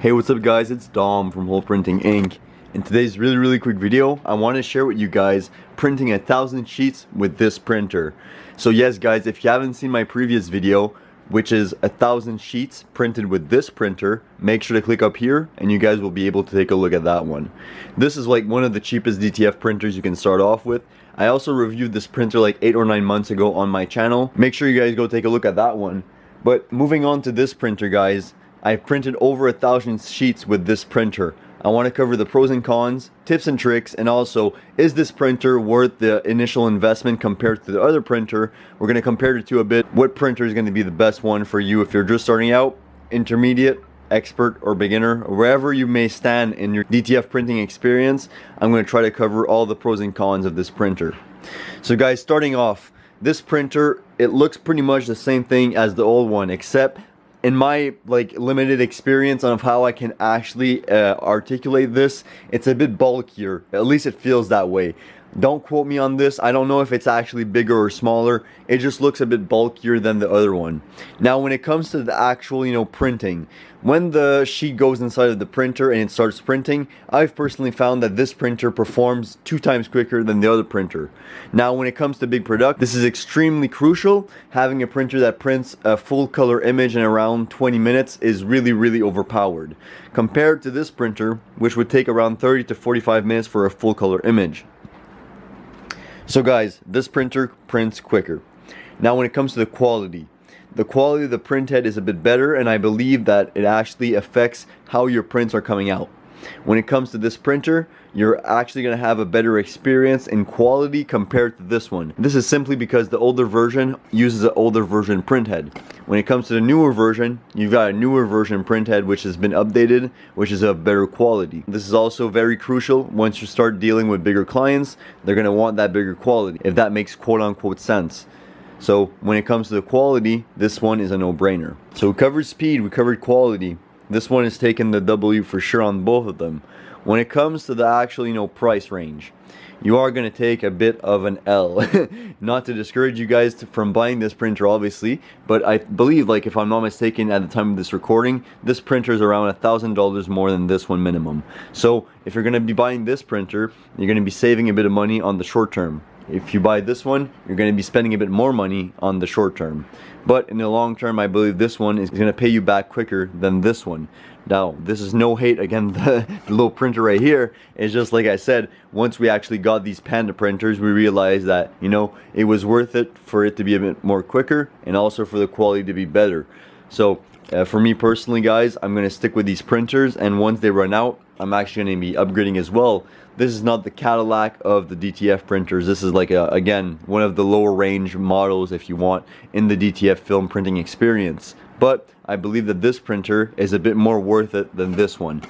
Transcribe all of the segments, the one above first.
Hey, what's up guys, it's Dom from Whole Printing Inc. In today's really quick video, I want to share with you guys printing 1,000 sheets with this printer. So yes guys, if you haven't seen my previous video, which is 1,000 sheets printed with this printer, make sure to click up here and you guys will be able to take a look at that one. This is like one of the cheapest DTF printers you can start off with. I also reviewed this printer like 8 or 9 months ago on my channel. Make sure you guys go take a look at that one. But moving on to this printer guys, I've printed over 1,000 sheets with this printer. I want to cover the pros and cons, tips and tricks, and also, is this printer worth the initial investment compared to the other printer? We're going to compare the two a bit. What printer is going to be the best one for you if you're just starting out, intermediate, expert, or beginner, or wherever you may stand in your DTF printing experience. I'm going to try to cover all the pros and cons of this printer. So guys, starting off, this printer, it looks pretty much the same thing as the old one, except in my limited experience of how I can actually articulate this, it's a bit bulkier. At least it feels that way. Don't quote me on this. I don't know if it's actually bigger or smaller. It just looks a bit bulkier than the other one. Now when it comes to the actual printing, when the sheet goes inside of the printer and it starts printing, I've personally found that this printer performs 2 times quicker than the other printer. Now when it comes to big product, this is extremely crucial. Having a printer that prints a full color image in around 20 minutes is really overpowered compared to this printer, which would take around 30 to 45 minutes for a full color image. So guys, this printer prints quicker. Now when it comes to the quality of the print head is a bit better, and I believe that it actually affects how your prints are coming out. When it comes to this printer, you're actually going to have a better experience in quality compared to this one. This is simply because the older version uses an older version print head. When it comes to the newer version, you've got a newer version print head which has been updated, which is of better quality. This is also very crucial. Once you start dealing with bigger clients, they're going to want that bigger quality, if that makes quote-unquote sense. So when it comes to the quality, this one is a no-brainer. So we covered speed, we covered quality. This one is taking the W for sure on both of them. When it comes to the actual, price range, you are going to take a bit of an L. Not to discourage you guys from buying this printer, obviously, but I believe, if I'm not mistaken, at the time of this recording, this printer is around $1,000 more than this one minimum. So if you're going to be buying this printer, you're going to be saving a bit of money on the short term. If you buy this one, you're going to be spending a bit more money on the short term. But in the long term, I believe this one is going to pay you back quicker than this one. Now, this is no hate again, the little printer right here. It's just like I said, once we actually got these Panda printers, we realized that, it was worth it for it to be a bit more quicker and also for the quality to be better. So, for me personally, guys, I'm going to stick with these printers, and once they run out, I'm actually going to be upgrading as well. This is not the Cadillac of the DTF printers. This is again, one of the lower range models, if you want, in the DTF film printing experience. But I believe that this printer is a bit more worth it than this one.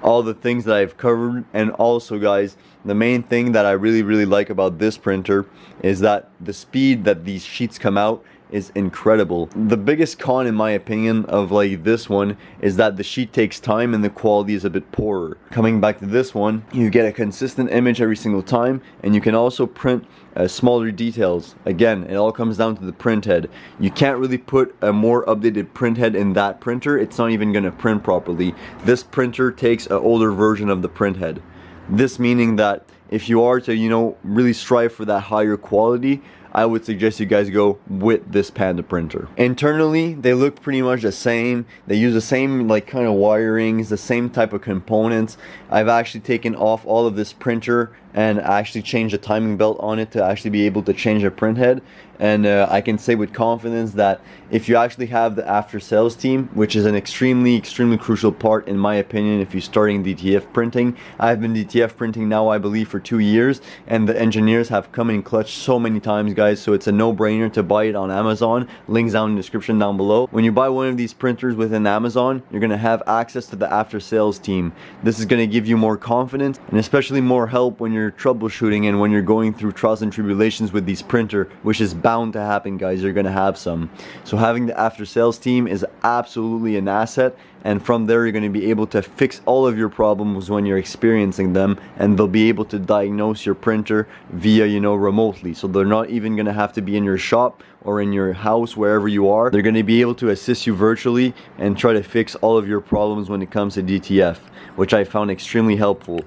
All the things that I've covered, and also guys, the main thing that I really like about this printer is that the speed that these sheets come out is incredible. The biggest con in my opinion of this one is that the sheet takes time and the quality is a bit poorer. Coming back to this one, you get a consistent image every single time, and you can also print smaller details. Again, it all comes down to the print head. You can't really put a more updated print head in that printer. It's not even going to print properly. This printer takes an older version of the print head. This meaning that if you are to really strive for that higher quality, I would suggest you guys go with this Panda printer. Internally, they look pretty much the same. They use the same kind of wirings, the same type of components. I've actually taken off all of this printer and actually changed the timing belt on it to actually be able to change the print head. And I can say with confidence that if you actually have the after sales team, which is an extremely crucial part in my opinion if you're starting DTF printing. I've been DTF printing now, I believe, for 2 years, and the engineers have come in clutch so many times, guys, so it's a no-brainer to buy it on Amazon. Links down in the description down below. When you buy one of these printers within Amazon, you're going to have access to the after sales team. This is going to give you more confidence and especially more help when you're troubleshooting and when you're going through trials and tribulations with these printer, which is bound to happen, guys. You're going to have some. So having the after sales team is absolutely an asset, and from there you're going to be able to fix all of your problems when you're experiencing them, and they'll be able to diagnose your printer via, you know, remotely. So they're not even going to have to be in your shop or in your house, wherever you are. They're going to be able to assist you virtually and try to fix all of your problems when it comes to DTF, which I found extremely helpful.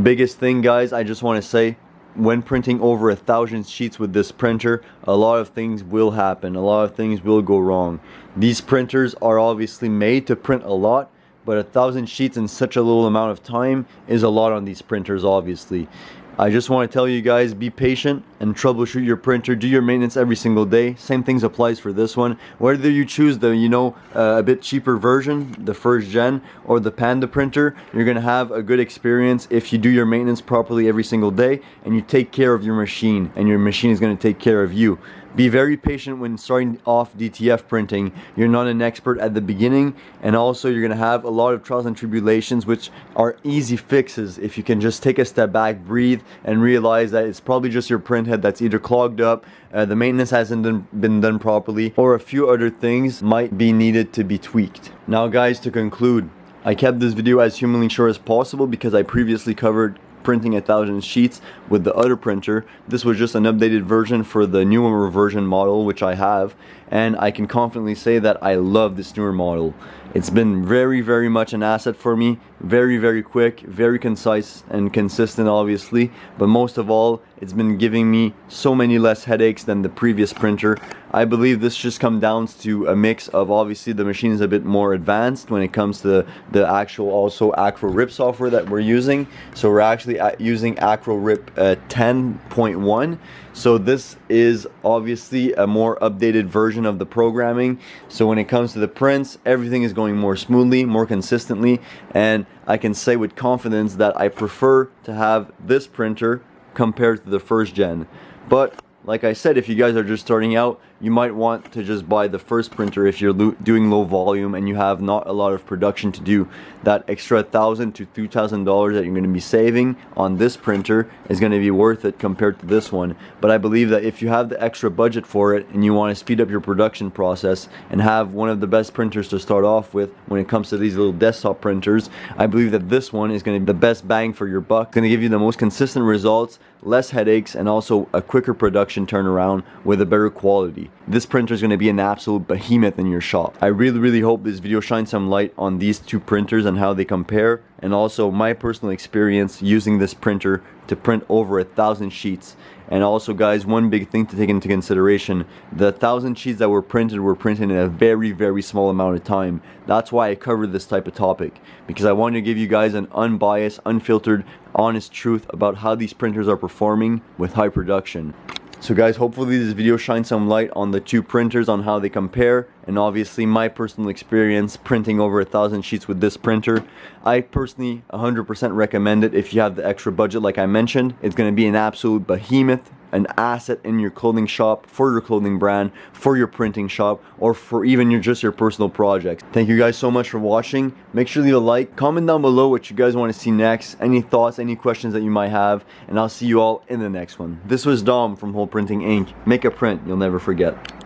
Biggest thing, guys, I just want to say, when printing over 1,000 sheets with this printer, a lot of things will happen. A lot of things will go wrong. These printers are obviously made to print a lot, but 1,000 sheets in such a little amount of time is a lot on these printers, obviously. I just want to tell you guys, be patient and troubleshoot your printer. Do your maintenance every single day. Same things applies for this one. Whether you choose the, you know, a bit cheaper version, the first gen, or the Panda printer, you're going to have a good experience if you do your maintenance properly every single day and you take care of your machine, and your machine is going to take care of you. Be very patient when starting off DTF printing. You're not an expert at the beginning, and also you're going to have a lot of trials and tribulations, which are easy fixes if you can just take a step back, breathe, and realize that it's probably just your print head that's either clogged up, the maintenance hasn't been done properly, or a few other things might be needed to be tweaked. Now guys, to conclude, I kept this video as humanly short as possible because I previously covered printing 1,000 sheets with the other printer. This was just an updated version for the newer version model, which I have, and I can confidently say that I love this newer model. It's been very much an asset for me. Very quick, very concise and consistent, obviously, but most of all, it's been giving me so many less headaches than the previous printer. I believe this just comes down to a mix of, obviously the machine is a bit more advanced when it comes to the actual also AcroRip software that we're using. So we're actually using AcroRip 10.1. So this is obviously a more updated version of the programming. So when it comes to the prints, everything is going more smoothly, more consistently, and I can say with confidence that I prefer to have this printer compared to the first gen. But like I said, if you guys are just starting out, you might want to just buy the first printer if you're doing low volume and you have not a lot of production to do. That extra $1,000 to $2,000 that you're going to be saving on this printer is going to be worth it compared to this one. But I believe that if you have the extra budget for it and you want to speed up your production process and have one of the best printers to start off with when it comes to these little desktop printers, I believe that this one is going to be the best bang for your buck. It's going to give you the most consistent results, less headaches, and also a quicker production turnaround with a better quality. This printer is going to be an absolute behemoth in your shop. I really hope this video shines some light on these two printers and how they compare, and also my personal experience using this printer to print over 1,000 sheets. And also guys, one big thing to take into consideration, the 1,000 sheets that were printed in a very small amount of time. That's why I covered this type of topic, because I wanted to give you guys an unbiased, unfiltered, honest truth about how these printers are performing with high production. So guys, hopefully this video shines some light on the two printers, on how they compare, and obviously my personal experience printing over 1,000 sheets with this printer. I personally 100% recommend it if you have the extra budget like I mentioned. It's going to be an absolute behemoth, an asset in your clothing shop, for your clothing brand, for your printing shop, or for even your personal projects. Thank you guys so much for watching. Make sure to leave a like, comment down below what you guys want to see next, any thoughts, any questions that you might have, and I'll see you all in the next one. This was Dom from Whole Printing Inc. Make a print you'll never forget.